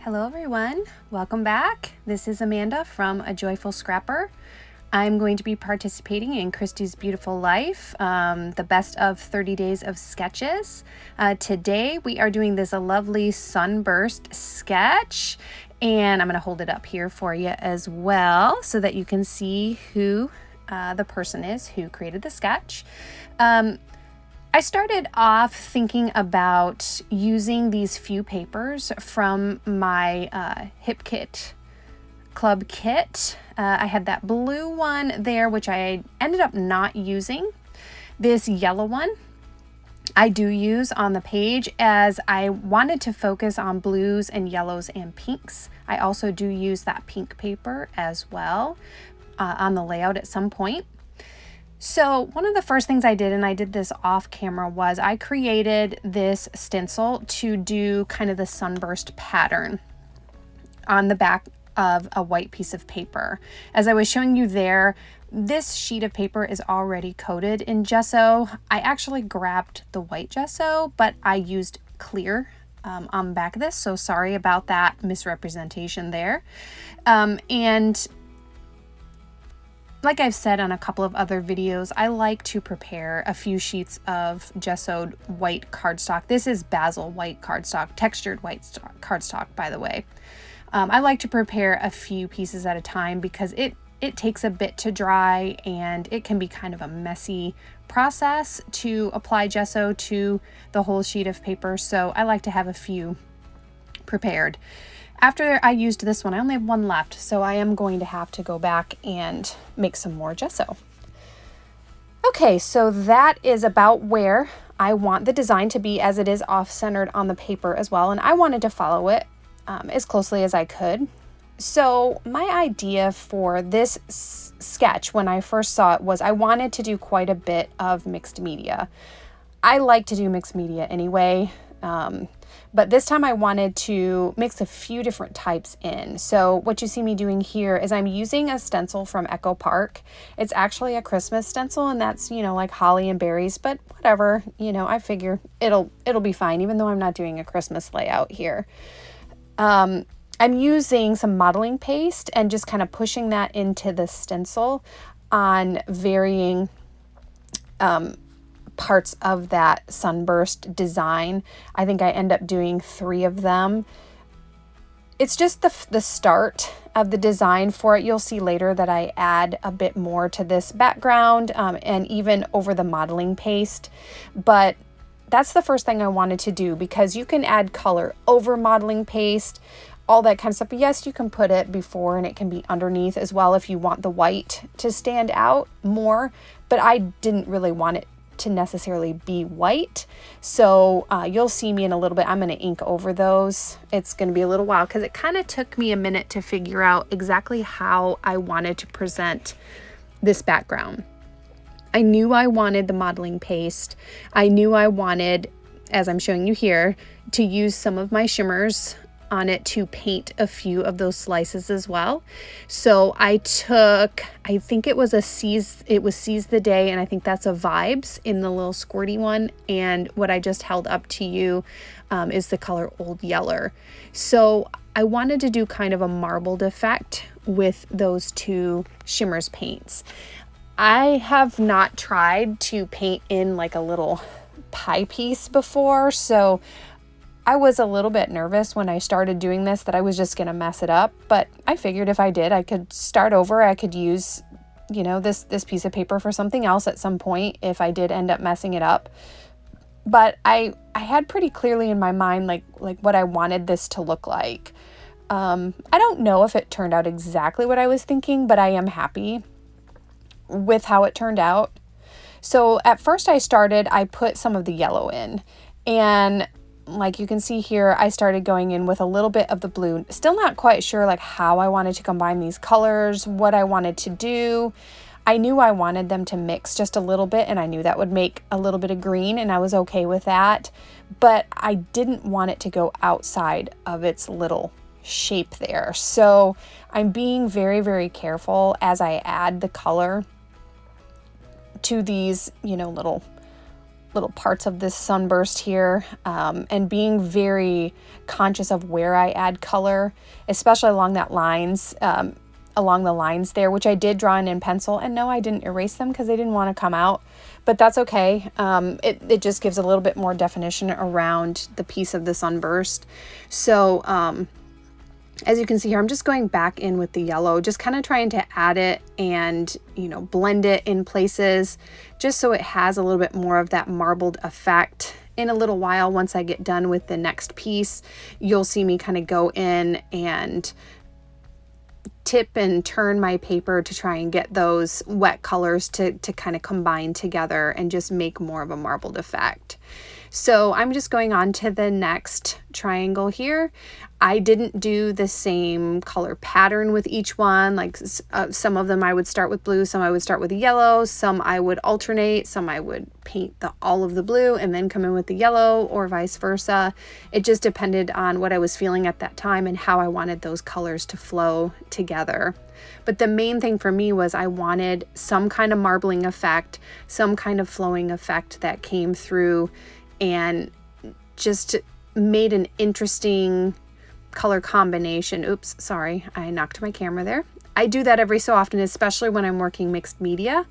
Hello everyone, welcome back. This is Amanda from A Joyful Scrapper. I'm going to be participating in Christy's Beautiful Life, the best of 30 days of sketches. Today we are doing this lovely sunburst sketch, and I'm going to hold it up here for you as well so that you can see who the person is who created the sketch. I started off thinking about using these few papers from my Hip Kit Club kit. I had that blue one there, which I ended up not using. This yellow one I do use on the page as I wanted to focus on blues and yellows and pinks. I also do use that pink paper as well on the layout at some point. So one of the first things I did, and I did this off camera, was I created this stencil to do kind of the sunburst pattern on the back of a white piece of paper. As I was showing you there, this sheet of paper is already coated in gesso. I actually grabbed the white gesso, but I used clear on the back of this, so sorry about that misrepresentation there. And like I've said on a couple of other videos, I like to prepare a few sheets of gessoed white cardstock. This is basil white cardstock, textured white cardstock, by the way. I like to prepare a few pieces at a time because it takes a bit to dry and it can be kind of a messy process to apply gesso to the whole sheet of paper. So I like to have a few prepared. After I used this one, I only have one left, so I am going to have to go back and make some more gesso. Okay, so that is about where I want the design to be, as it is off-centered on the paper as well, and I wanted to follow it as closely as I could. So my idea for this sketch when I first saw it was I wanted to do quite a bit of mixed media. I like to do mixed media anyway, but this time I wanted to mix a few different types in. So what you see me doing here is I'm using a stencil from Echo Park. It's actually a Christmas stencil, and that's, you know, like holly and berries, but whatever, you know, I figure it'll be fine, even though I'm not doing a Christmas layout here. I'm using some modeling paste and just kind of pushing that into the stencil on varying parts of that sunburst design. I think I end up doing 3 of them. It's just the start of the design for it. You'll see later that I add a bit more to this background and even over the modeling paste, but that's the first thing I wanted to do because you can add color over modeling paste, all that kind of stuff. Yes, you can put it before and it can be underneath as well if you want the white to stand out more, but I didn't really want it to necessarily be white. So you'll see me in a little bit. I'm going to ink over those. It's going to be a little while because it kind of took me a minute to figure out exactly how I wanted to present this background. I knew I wanted the modeling paste. I knew I wanted, as I'm showing you here, to use some of my Shimmerz on it to paint a few of those slices as well. So I took, I think it was Seize the Day, and I think that's a Vibes in the little squirty one, and what I just held up to you is the color Old Yeller. So I wanted to do kind of a marbled effect with those 2 Shimmerz paints. I have not tried to paint in like a little pie piece before, so I was a little bit nervous when I started doing this that I was just going to mess it up, but I figured if I did, I could start over. I could use, you know, this piece of paper for something else at some point if I did end up messing it up. But I had pretty clearly in my mind like what I wanted this to look like. I don't know if it turned out exactly what I was thinking, but I am happy with how it turned out. So at first I put some of the yellow in, and like you can see here, I started going in with a little bit of the blue. Still not quite sure like how I wanted to combine these colors, what I wanted to do. I knew I wanted them to mix just a little bit, and I knew that would make a little bit of green, and I was okay with that. But I didn't want it to go outside of its little shape there. So I'm being very, very careful as I add the color to these, you know, little little parts of this sunburst here, and being very conscious of where I add color, especially along the lines there, which I did draw in pencil. And no, I didn't erase them because they didn't want to come out, but that's okay. It just gives a little bit more definition around the piece of the sunburst. So as you can see here, I'm just going back in with the yellow, just kind of trying to add it and, you know, blend it in places just so it has a little bit more of that marbled effect. In a little while, once I get done with the next piece, you'll see me kind of go in and tip and turn my paper to try and get those wet colors to kind of combine together and just make more of a marbled effect. So I'm just going on to the next triangle here. I didn't do the same color pattern with each one. Like some of them I would start with blue, some I would start with yellow, some I would alternate, some I would paint all of the blue and then come in with the yellow, or vice versa. It just depended on what I was feeling at that time and how I wanted those colors to flow together. But the main thing for me was I wanted some kind of marbling effect, some kind of flowing effect that came through and just made an interesting color combination. Oops, sorry, I knocked my camera there. I do that every so often, especially when I'm working mixed media,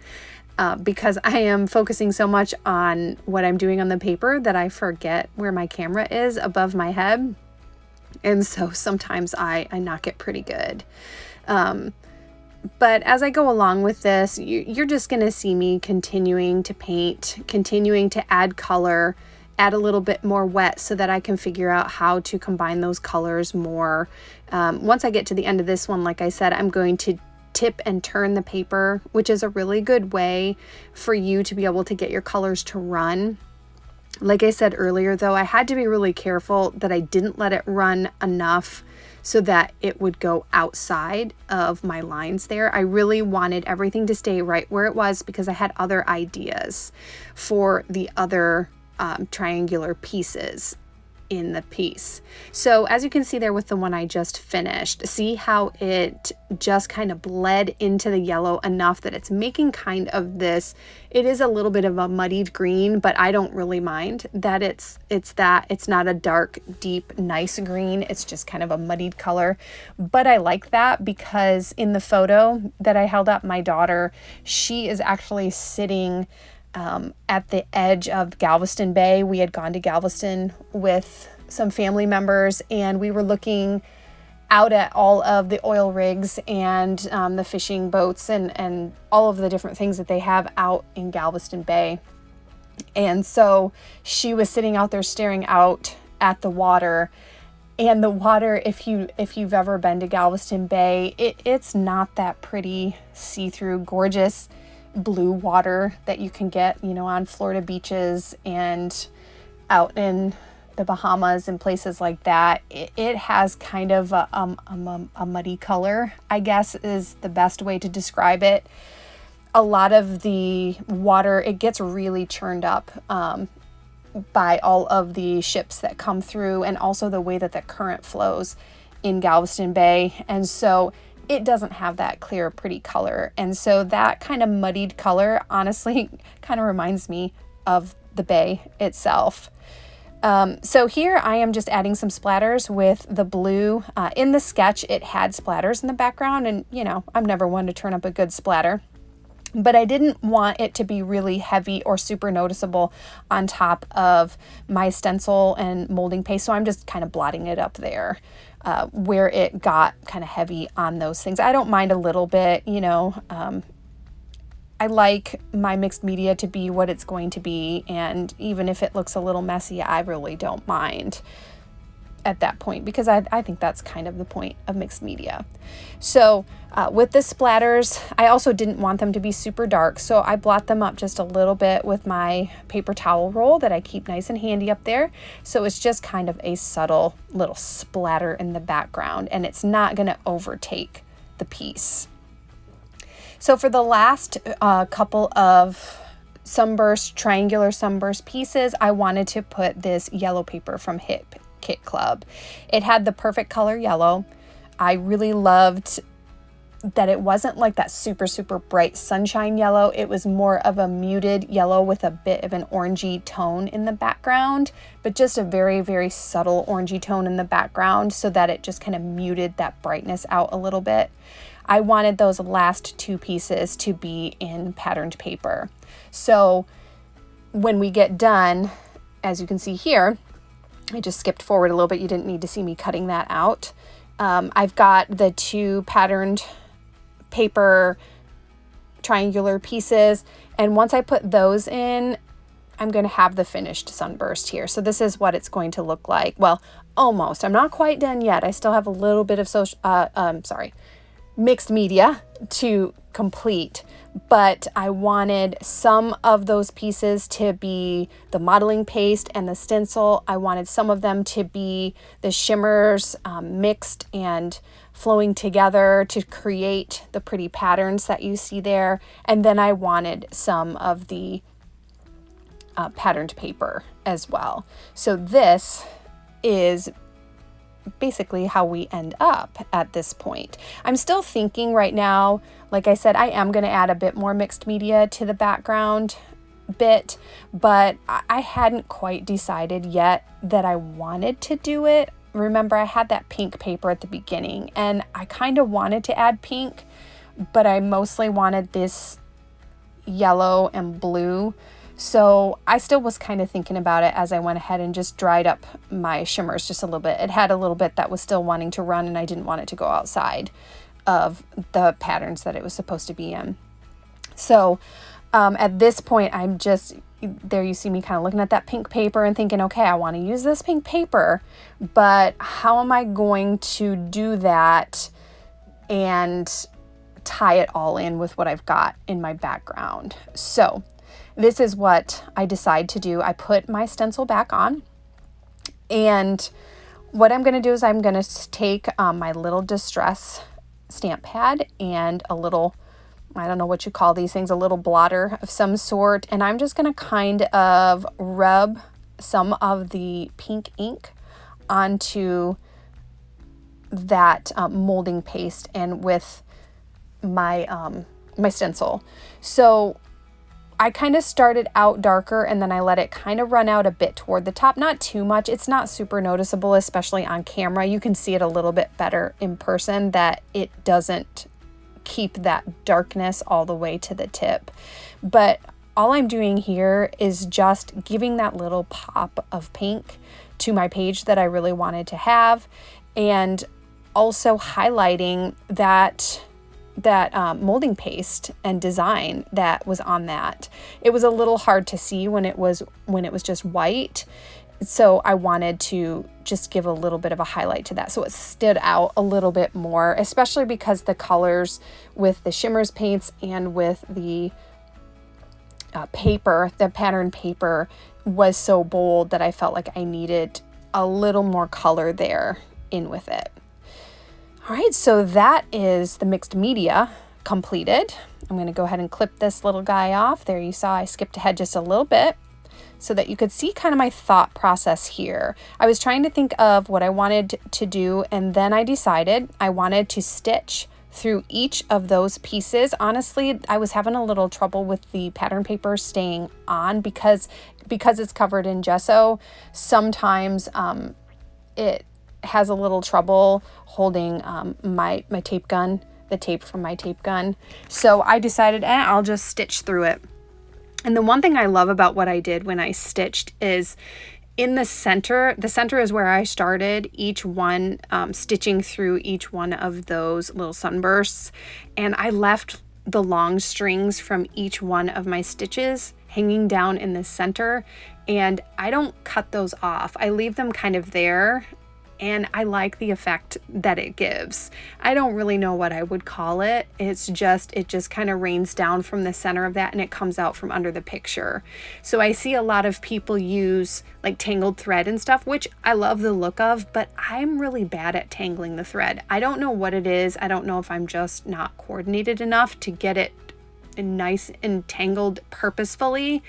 because I am focusing so much on what I'm doing on the paper that I forget where my camera is above my head. And so sometimes I knock it pretty good. But as I go along with this, you're just going to see me continuing to paint, continuing to add color, add a little bit more wet so that I can figure out how to combine those colors more. Once I get to the end of this one, like I said, I'm going to tip and turn the paper, which is a really good way for you to be able to get your colors to run. Like I said earlier, though, I had to be really careful that I didn't let it run enough so that it would go outside of my lines there. I really wanted everything to stay right where it was because I had other ideas for the other triangular pieces in the piece. So as you can see there with the one I just finished, see how it just kind of bled into the yellow enough that it's making kind of this, it is a little bit of a muddied green, but I don't really mind that it's not a dark, deep, nice green. It's just kind of a muddied color. But I like that because in the photo that I held up, my daughter, she is actually sitting at the edge of Galveston Bay. We had gone to Galveston with some family members and we were looking out at all of the oil rigs and the fishing boats and all of the different things that they have out in Galveston Bay. And so she was sitting out there staring out at the water. And the water, if you've ever been to Galveston Bay, it's not that pretty, see-through, gorgeous blue water that you can get, you know, on Florida beaches and out in the Bahamas and places like that. It has kind of a muddy color, I guess is the best way to describe it. A lot of the water, it gets really churned up by all of the ships that come through and also the way that the current flows in Galveston Bay. And so it doesn't have that clear, pretty color. And so that kind of muddied color, honestly, kind of reminds me of the bay itself. So here I am just adding some splatters with the blue. In the sketch, it had splatters in the background. And, you know, I'm never one to turn up a good splatter. But I didn't want it to be really heavy or super noticeable on top of my stencil and molding paste. So I'm just kind of blotting it up there where it got kind of heavy on those things. I don't mind a little bit, you know. I like my mixed media to be what it's going to be. And even if it looks a little messy, I really don't mind at that point because I think that's kind of the point of mixed media. So with the splatters, I also didn't want them to be super dark, so I blot them up just a little bit with my paper towel roll that I keep nice and handy up there. So it's just kind of a subtle little splatter in the background and it's not going to overtake the piece. So for the last couple of triangular sunburst pieces, I wanted to put this yellow paper from Kit Club. It had the perfect color yellow. I really loved that it wasn't like that super, super bright sunshine yellow. It was more of a muted yellow with a bit of an orangey tone in the background, but just a very, very subtle orangey tone in the background so that it just kind of muted that brightness out a little bit. I wanted those last two pieces to be in patterned paper. So when we get done, as you can see here, I just skipped forward a little bit. You didn't need to see me cutting that out. I've got the two patterned paper triangular pieces, and once I put those in, I'm going to have the finished sunburst here. So this is what it's going to look like. Well, almost. I'm not quite done yet. I still have a little bit of mixed media to complete, but I wanted some of those pieces to be the modeling paste and the stencil. I wanted some of them to be the Shimmerz mixed and flowing together to create the pretty patterns that you see there. And then I wanted some of the patterned paper as well. So this is basically how we end up at this point. I'm still thinking right now, like I said, I am going to add a bit more mixed media to the background bit, but I hadn't quite decided yet that I wanted to do it. Remember, I had that pink paper at the beginning, and I kind of wanted to add pink, but I mostly wanted this yellow and blue. So I still was kind of thinking about it as I went ahead and just dried up my Shimmerz just a little bit. It had a little bit that was still wanting to run, and I didn't want it to go outside of the patterns that it was supposed to be in. So at this point, I'm just, there you see me kind of looking at that pink paper and thinking, okay, I want to use this pink paper, but how am I going to do that and tie it all in with what I've got in my background? So this is what I decide to do. I put my stencil back on, and what I'm going to do is I'm going to take my little distress stamp pad and a little, I don't know what you call these things, a little blotter of some sort, and I'm just going to kind of rub some of the pink ink onto that molding paste and with my my stencil. So I kind of started out darker, and then I let it kind of run out a bit toward the top. Not too much. It's not super noticeable, especially on camera. You can see it a little bit better in person, that it doesn't keep that darkness all the way to the tip. But all I'm doing here is just giving that little pop of pink to my page that I really wanted to have, and also highlighting that molding paste and design that was on that. It was a little hard to see when it was just white, so I wanted to just give a little bit of a highlight to that so it stood out a little bit more, especially because the colors with the Shimmerz paints and with the paper, the pattern paper, was so bold that I felt like I needed a little more color there in with it. All right, so that is the mixed media completed. I'm going to go ahead and clip this little guy off. There you saw I skipped ahead just a little bit so that you could see kind of my thought process here. I was trying to think of what I wanted to do, and then I decided I wanted to stitch through each of those pieces. Honestly, I was having a little trouble with the pattern paper staying on because it's covered in gesso. Sometimes it has a little trouble holding my tape gun, the tape from my tape gun. So I decided, I'll just stitch through it. And the one thing I love about what I did when I stitched is in the center is where I started each one, stitching through each one of those little sunbursts. And I left the long strings from each one of my stitches hanging down in the center, and I don't cut those off. I leave them kind of there, and I like the effect that it gives. I don't really know what I would call it. It just kind of rains down from the center of that, and it comes out from under the picture. So I see a lot of people use like tangled thread and stuff, which I love the look of, but I'm really bad at tangling the thread. I don't know what it is. I don't know if I'm just not coordinated enough to get it nice and tangled purposefully,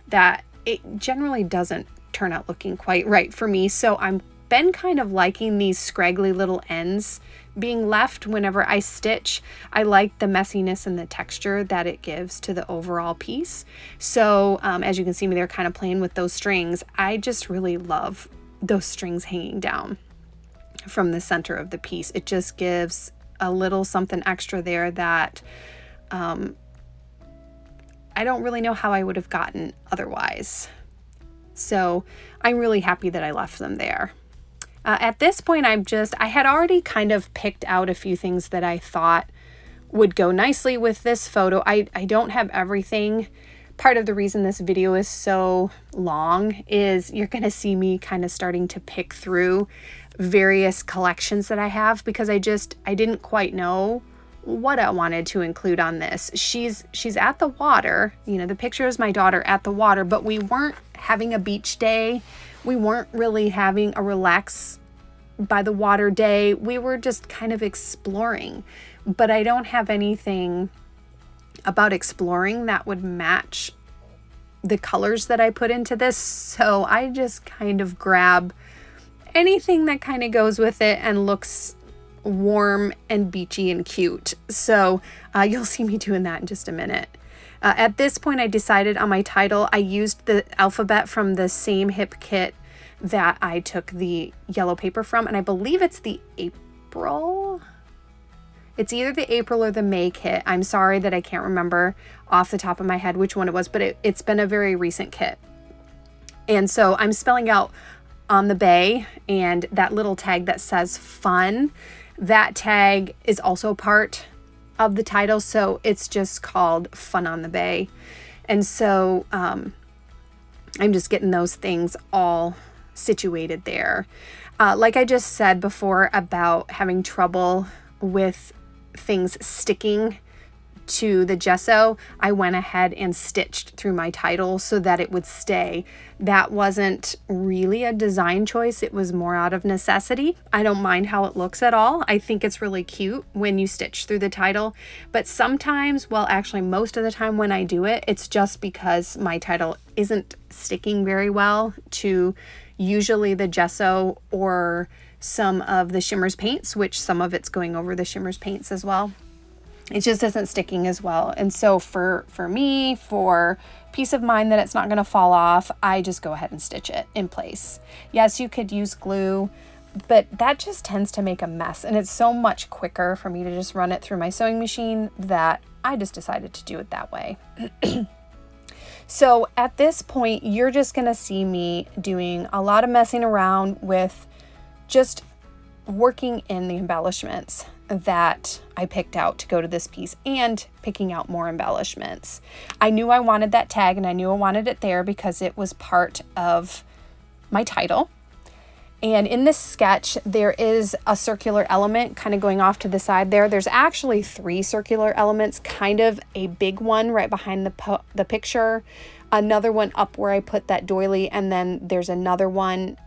that it generally doesn't turn out looking quite right for me. So I'm been kind of liking these scraggly little ends being left whenever I stitch. I like the messiness and the texture that it gives to the overall piece. So as you can see me, they're kind of playing with those strings. I just really love those strings hanging down from the center of the piece. It just gives a little something extra there that I don't really know how I would have gotten otherwise. So I'm really happy that I left them there. At this point, I had already kind of picked out a few things that I thought would go nicely with this photo. I don't have everything. Part of the reason this video is so long is you're going to see me kind of starting to pick through various collections that I have, because I didn't quite know what I wanted to include on this. She's at the water, you know, the picture is my daughter at the water, but we weren't having a beach day. We weren't really having a relax by the water day. We were just kind of exploring, but I don't have anything about exploring that would match the colors that I put into this. So I just kind of grab anything that kind of goes with it and looks warm and beachy and cute. So you'll see me doing that in just a minute. At this point, I decided on my title. I used the alphabet from the same hip kit that I took the yellow paper from, and I believe it's the April. It's either the April or the May kit. I'm sorry that I can't remember off the top of my head which one it was, but it's been a very recent kit. And so I'm spelling out on the bay, and that little tag that says fun, that tag is also part of the title, so it's just called Fun on the Bay. And so I'm just getting those things all situated there. Like I just said before about having trouble with things sticking to the gesso, I went ahead and stitched through my title so that it would stay. That wasn't really a design choice. It was more out of necessity. I don't mind how it looks at all. I think it's really cute when you stitch through the title, but sometimes, well, actually most of the time when I do it, it's just because my title isn't sticking very well to usually the gesso or some of the Shimmerz paints, which some of it's going over the Shimmerz paints as well. It just isn't sticking as well. And so for me, for peace of mind that it's not going to fall off, I just go ahead and stitch it in place. Yes, you could use glue, but that just tends to make a mess. And it's so much quicker for me to just run it through my sewing machine that I just decided to do it that way. So at this point, you're just going to see me doing a lot of messing around with just working in the embellishments that I picked out to go to this piece and picking out more embellishments. I knew I wanted that tag, and I knew I wanted it there because it was part of my title. And in this sketch, there is a circular element kind of going off to the side there. There's actually 3 circular elements, kind of a big one right behind the picture, another one up where I put that doily, and then there's another one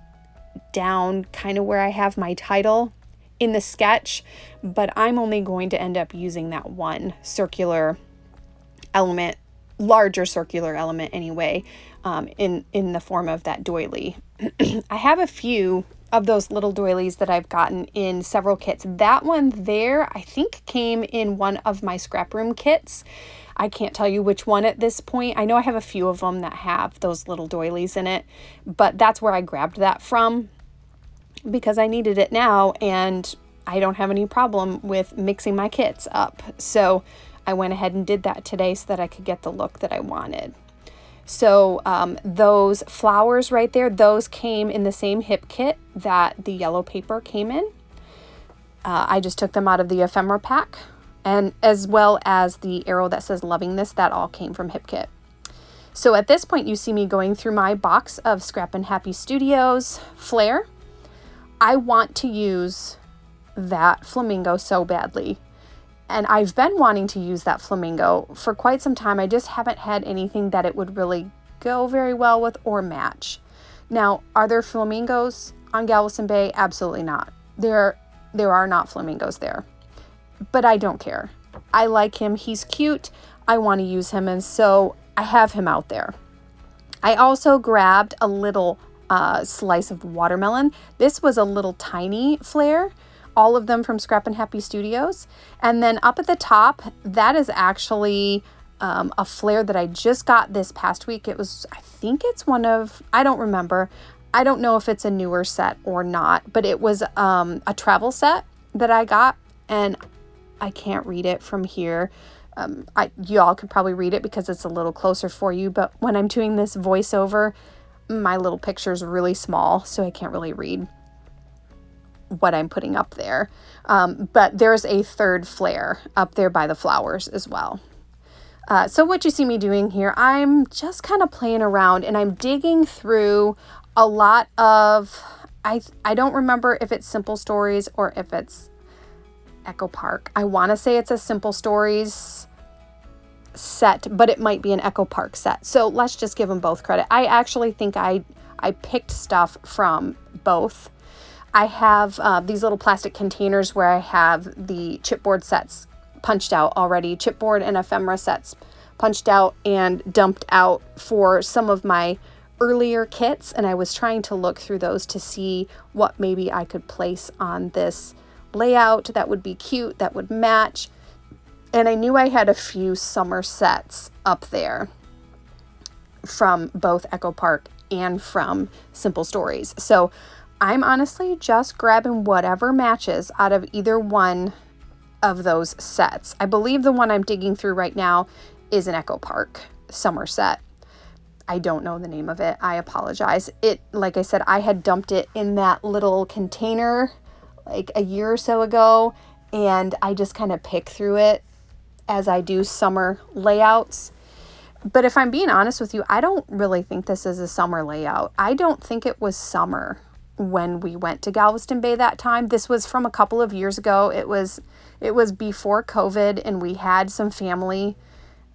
down kind of where I have my title in the sketch, but I'm only going to end up using that one circular element, larger circular element anyway, in the form of that doily. I have a few of those little doilies that I've gotten in several kits. That one there, I think, came in one of my scrap room kits. I can't tell you which one at this point. I know I have a few of them that have those little doilies in it, but that's where I grabbed that from because I needed it now, and I don't have any problem with mixing my kits up. So I went ahead and did that today so that I could get the look that I wanted. So those flowers right there, those came in the same hip kit that the yellow paper came in. I just took them out of the ephemera pack, and as well as the arrow that says loving this, that all came from hip kit. So at this point, you see me going through my box of Scrap and Happy Studios flair. I want to use that flamingo so badly. And I've been wanting to use that flamingo for quite some time. I just haven't had anything that it would really go very well with or match. Now, are there flamingos on Galveston Bay? Absolutely not. There are not flamingos there. But I don't care. I like him. He's cute. I want to use him, and so I have him out there. I also grabbed a little slice of watermelon. This was a little tiny flare, all of them from Scrap and Happy Studios. And then up at the top, that is actually a flare that I just got this past week. It was, I think it's one of, I don't remember. I don't know if it's a newer set or not, but it was a travel set that I got, and I can't read it from here. Y'all could probably read it because it's a little closer for you, but when I'm doing this voiceover, my little picture is really small, so I can't really read what I'm putting up there. But there's a third flare up there by the flowers as well. So what you see me doing here, I'm just kind of playing around, and I'm digging through a lot of, I don't remember if it's Simple Stories or if it's Echo Park. I want to say it's a Simple Stories set, but it might be an Echo Park set. So let's just give them both credit. I actually think I picked stuff from both. I have these little plastic containers where I have the chipboard sets punched out already, chipboard and ephemera sets punched out and dumped out for some of my earlier kits, and I was trying to look through those to see what maybe I could place on this layout that would be cute, that would match. And I knew I had a few summer sets up there from both Echo Park and from Simple Stories. So I'm honestly just grabbing whatever matches out of either one of those sets. I believe the one I'm digging through right now is an Echo Park summer set. I don't know the name of it. I apologize. Like I said, I had dumped it in that little container like a year or so ago, and I just kind of pick through it as I do summer layouts. But if I'm being honest with you, I don't really think this is a summer layout. I don't think it was summer when we went to Galveston Bay that time. This was from a couple of years ago. It was before COVID, and we had some family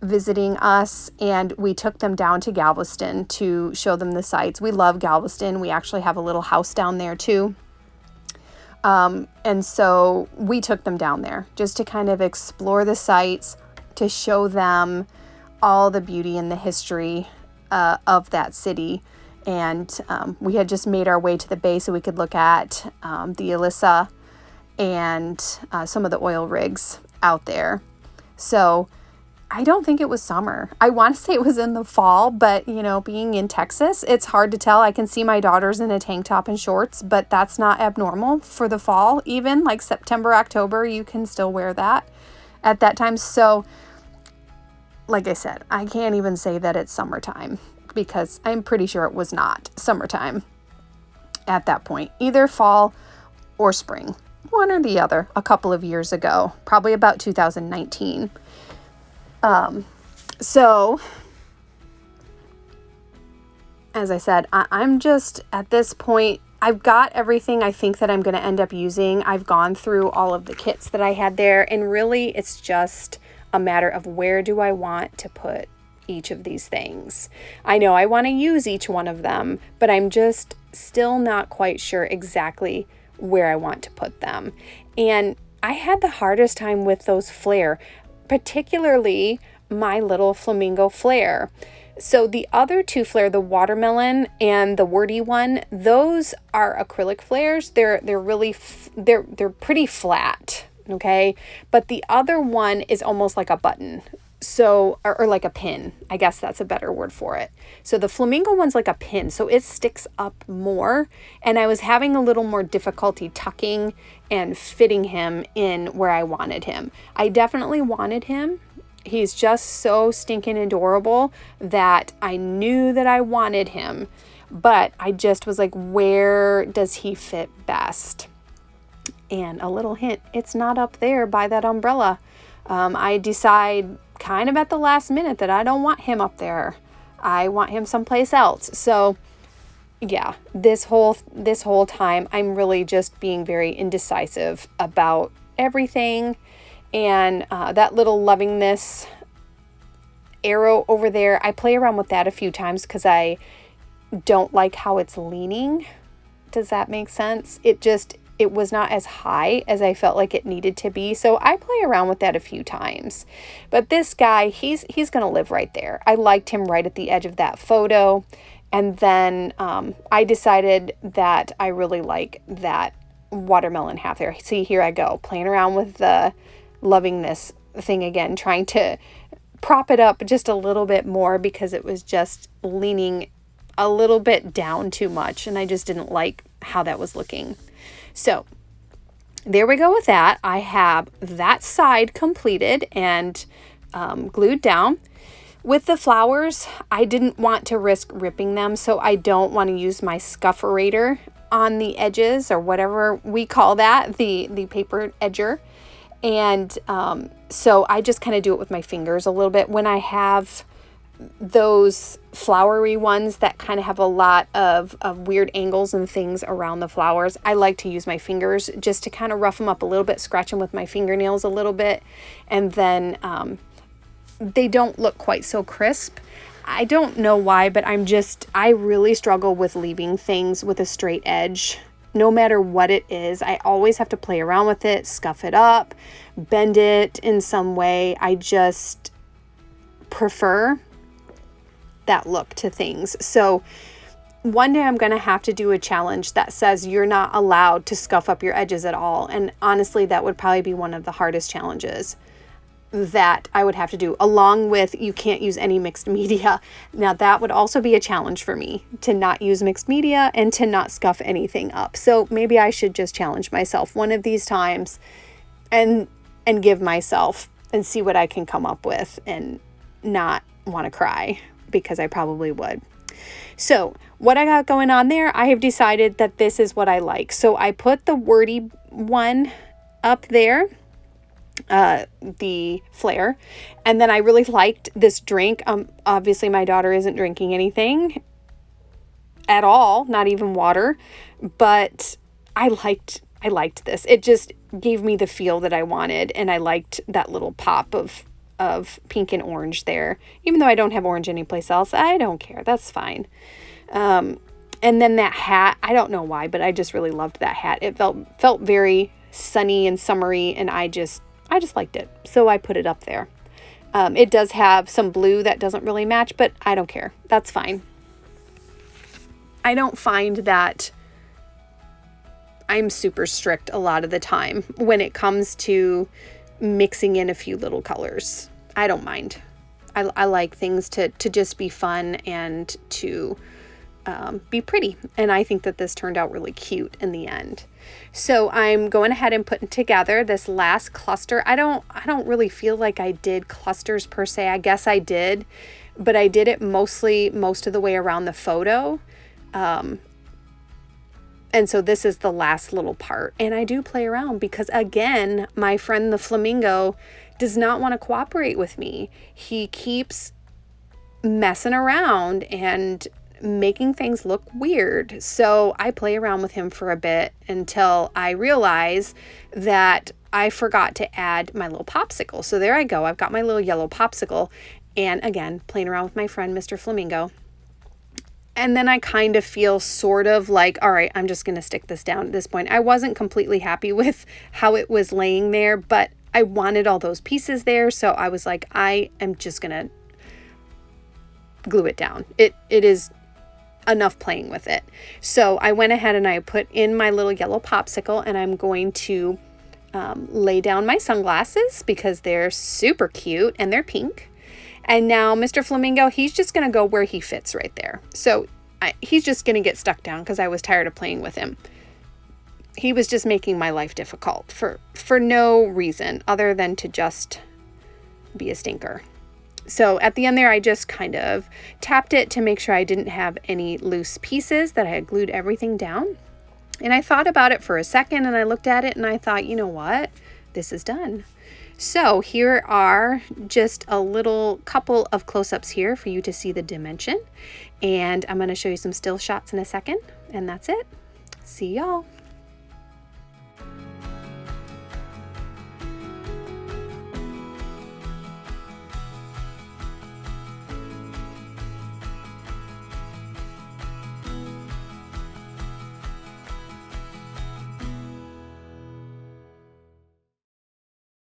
visiting us, and we took them down to Galveston to show them the sights. We love Galveston. We actually have a little house down there too. And so we took them down there just to kind of explore the sights, to show them all the beauty and the history of that city. And we had just made our way to the bay so we could look at the Alyssa and some of the oil rigs out there. So I don't think it was summer. I want to say it was in the fall, but you know, being in Texas, it's hard to tell. I can see my daughters in a tank top and shorts, but that's not abnormal for the fall. Even like September, October, you can still wear that at that time. So like I said, I can't even say that it's summertime because I'm pretty sure it was not summertime at that point, either fall or spring, one or the other, a couple of years ago, probably about 2019. So as I said, I'm just at this point, I've got everything I think that I'm going to end up using. I've gone through all of the kits that I had there, and really it's just a matter of where do I want to put each of these things. I know I want to use each one of them, but I'm just still not quite sure exactly where I want to put them. And I had the hardest time with those flair, particularly my little flamingo flare. So the other two flare, the watermelon and the wordy one, those are acrylic flares. They're pretty flat, okay? But the other one is almost like a button. So, or like a pin, I guess that's a better word for it. So the flamingo one's like a pin, so it sticks up more. And I was having a little more difficulty tucking and fitting him in where I wanted him. I definitely wanted him. He's just so stinking adorable that I knew that I wanted him, but I just was like, where does he fit best? And a little hint, it's not up there by that umbrella. I decide kind of at the last minute that I don't want him up there. I want him someplace else. So yeah, this whole time I'm really just being very indecisive about everything. And that little lovingness arrow over there, I play around with that a few times because I don't like how it's leaning. Does that make sense? It was not as high as I felt like it needed to be. So I play around with that a few times. But this guy, he's going to live right there. I liked him right at the edge of that photo. And then I decided that I really like that watermelon half there. See, here I go, playing around with the loving this thing again, trying to prop it up just a little bit more because it was just leaning a little bit down too much, and I just didn't like how that was looking. So there we go with that. I have that side completed and glued down. With the flowers, I didn't want to risk ripping them, so I don't want to use my scufferator on the edges, or whatever we call that, the paper edger. And so I just kind of do it with my fingers a little bit. When I have those flowery ones that kind of have a lot of weird angles and things around the flowers, I like to use my fingers just to kind of rough them up a little bit, scratch them with my fingernails a little bit, and then they don't look quite so crisp. I don't know why, but I really struggle with leaving things with a straight edge. No matter what it is, I always have to play around with it, scuff it up, bend it in some way. I just prefer that look to things. So one day I'm going to have to do a challenge that says you're not allowed to scuff up your edges at all. And honestly, that would probably be one of the hardest challenges that I would have to do, along with you can't use any mixed media. Now that would also be a challenge for me, to not use mixed media and to not scuff anything up. So maybe I should just challenge myself one of these times and give myself and see what I can come up with and not want to cry, because I probably would. So what I got going on there, I have decided that this is what I like. So I put the wordy one up there, the flair, and then I really liked this drink. Obviously my daughter isn't drinking anything at all, not even water, but I liked this. It just gave me the feel that I wanted, and I liked that little pop of pink and orange there. Even though I don't have orange anyplace else, I don't care. That's fine. And then that hat, I don't know why, but I just really loved that hat. It felt very sunny and summery, and I just liked it. So I put it up there. It does have some blue that doesn't really match, but I don't care. That's fine. I don't find that I'm super strict a lot of the time when it comes to mixing in a few little colors. I don't mind. I like things to just be fun and to be pretty. And I think that this turned out really cute in the end. So I'm going ahead and putting together this last cluster. I don't really feel like I did clusters per se. I guess I did, but I did it most of the way around the photo. And so this is the last little part, and I do play around because, again, my friend the flamingo does not want to cooperate with me. He keeps messing around and making things look weird. So I play around with him for a bit until I realize that I forgot to add my little popsicle. So there I go. I've got my little yellow popsicle, and again, playing around with my friend Mr. Flamingo. And then I kind of feel sort of like, all right, I'm just going to stick this down at this point. I wasn't completely happy with how it was laying there, but I wanted all those pieces there. So I was like, I am just going to glue it down. It is enough playing with it. So I went ahead and I put in my little yellow popsicle, and I'm going to lay down my sunglasses because they're super cute and they're pink. And now Mr. Flamingo, he's just going to go where he fits right there. So he's just going to get stuck down because I was tired of playing with him. He was just making my life difficult for no reason other than to just be a stinker. So at the end there, I just kind of tapped it to make sure I didn't have any loose pieces, that I had glued everything down. And I thought about it for a second, and I looked at it and I thought, you know what? This is done. So here are just a little couple of close-ups here for you to see the dimension. And I'm going to show you some still shots in a second. And that's it. See y'all.